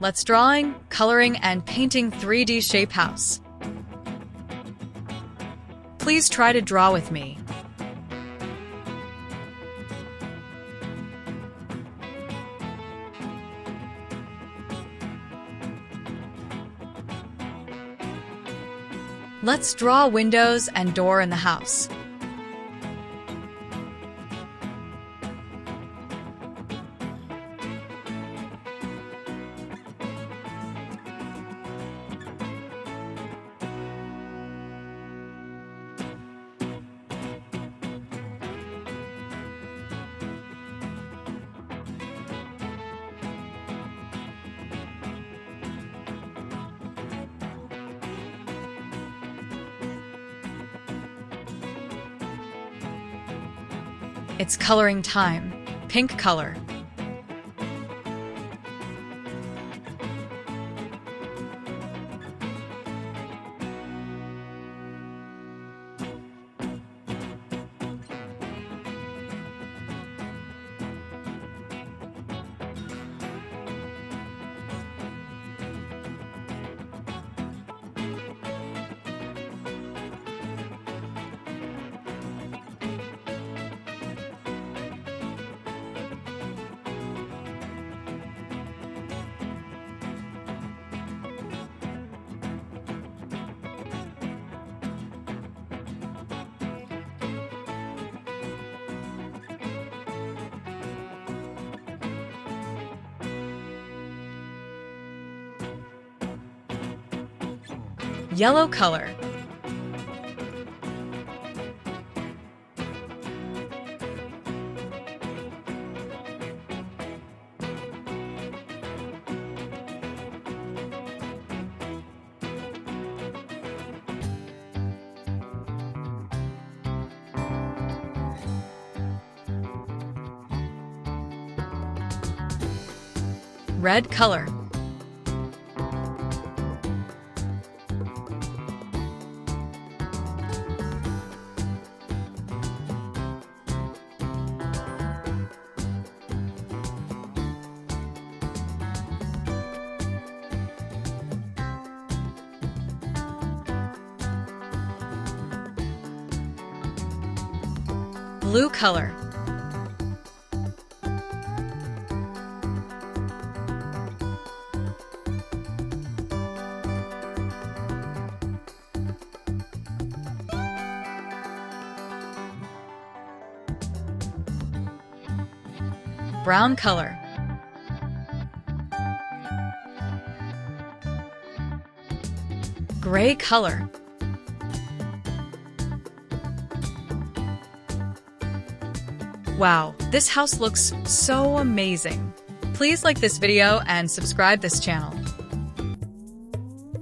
Let's drawing, coloring, and painting 3D shape house. Please try to draw with me. Let's draw windows and door in the house. It's coloring time. Pink color. Yellow color. Red color. Blue color. Brown color. Gray color. Wow, this house looks so amazing. Please like this video and subscribe this channel.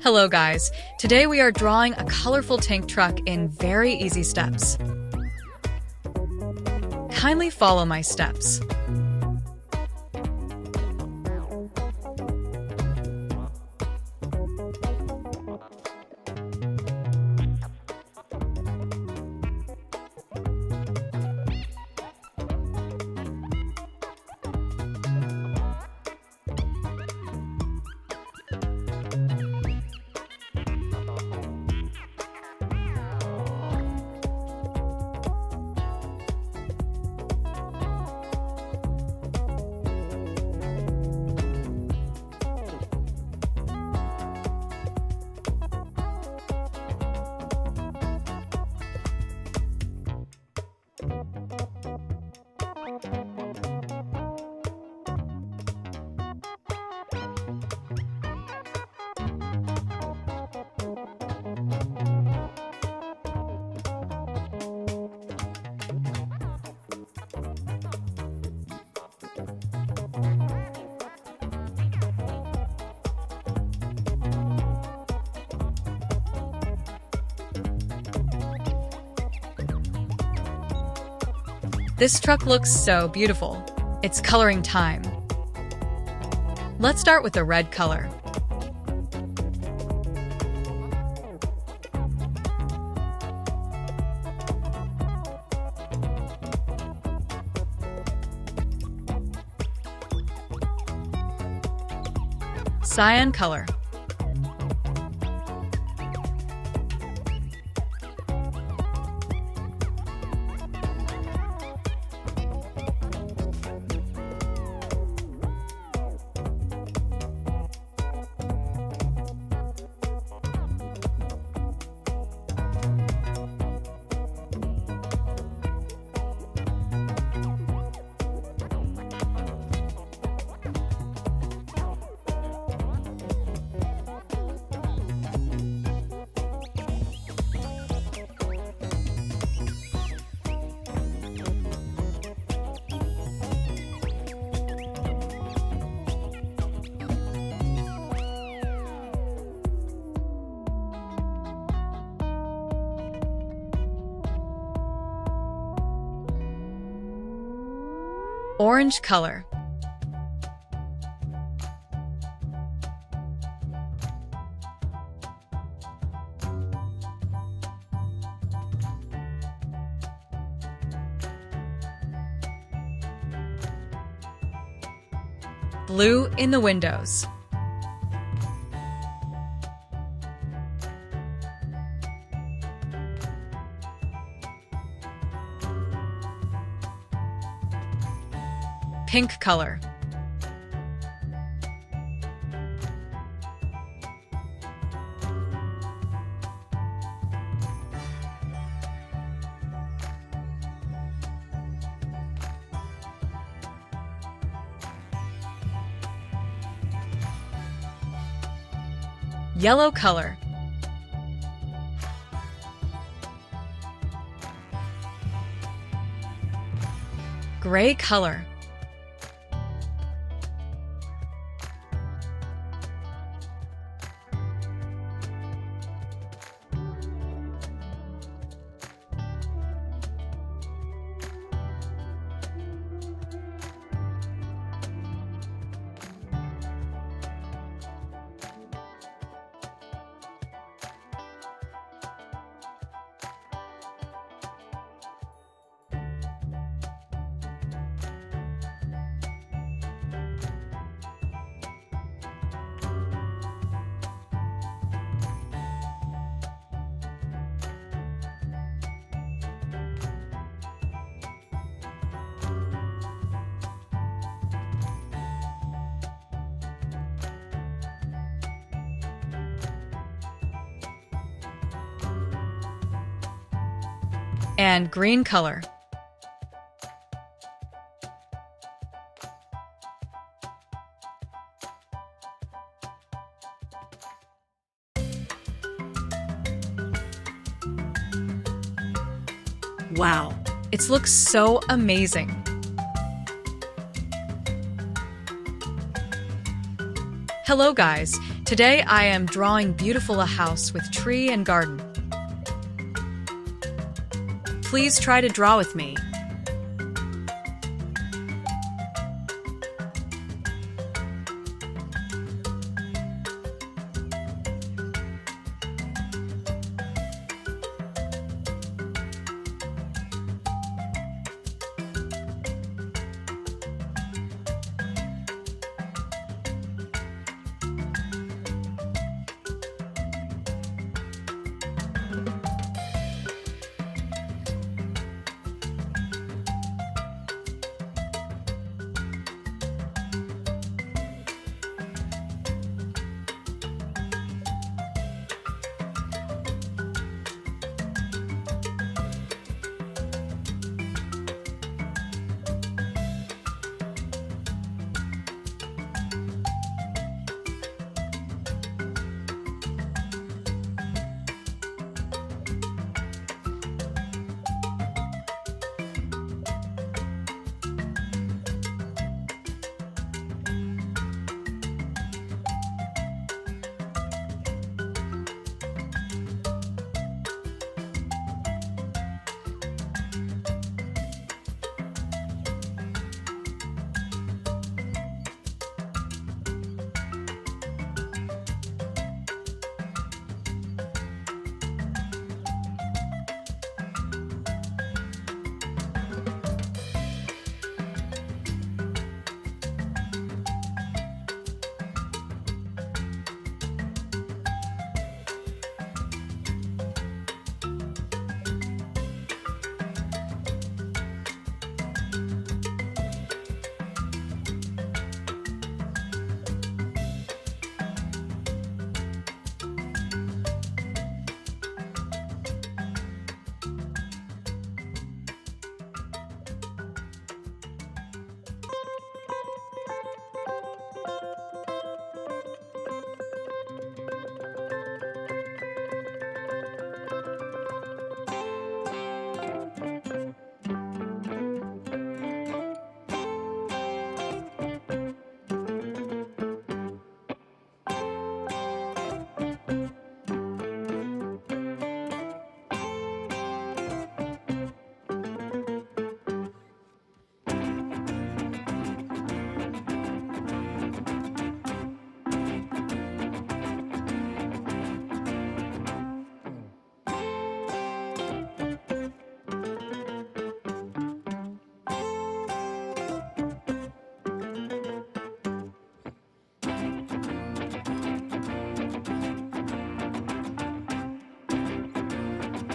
Hello guys, today we are drawing a colorful tank truck in very easy steps. Kindly follow my steps. This truck looks so beautiful. It's coloring time. Let's start with the red color. Cyan color. Orange color. Blue in the windows. Pink color. Yellow color. Gray color. And green color. Wow, it looks so amazing. Hello guys, today I am drawing beautiful a house with tree and garden. Please try to draw with me.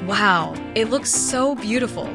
Wow, it looks so beautiful.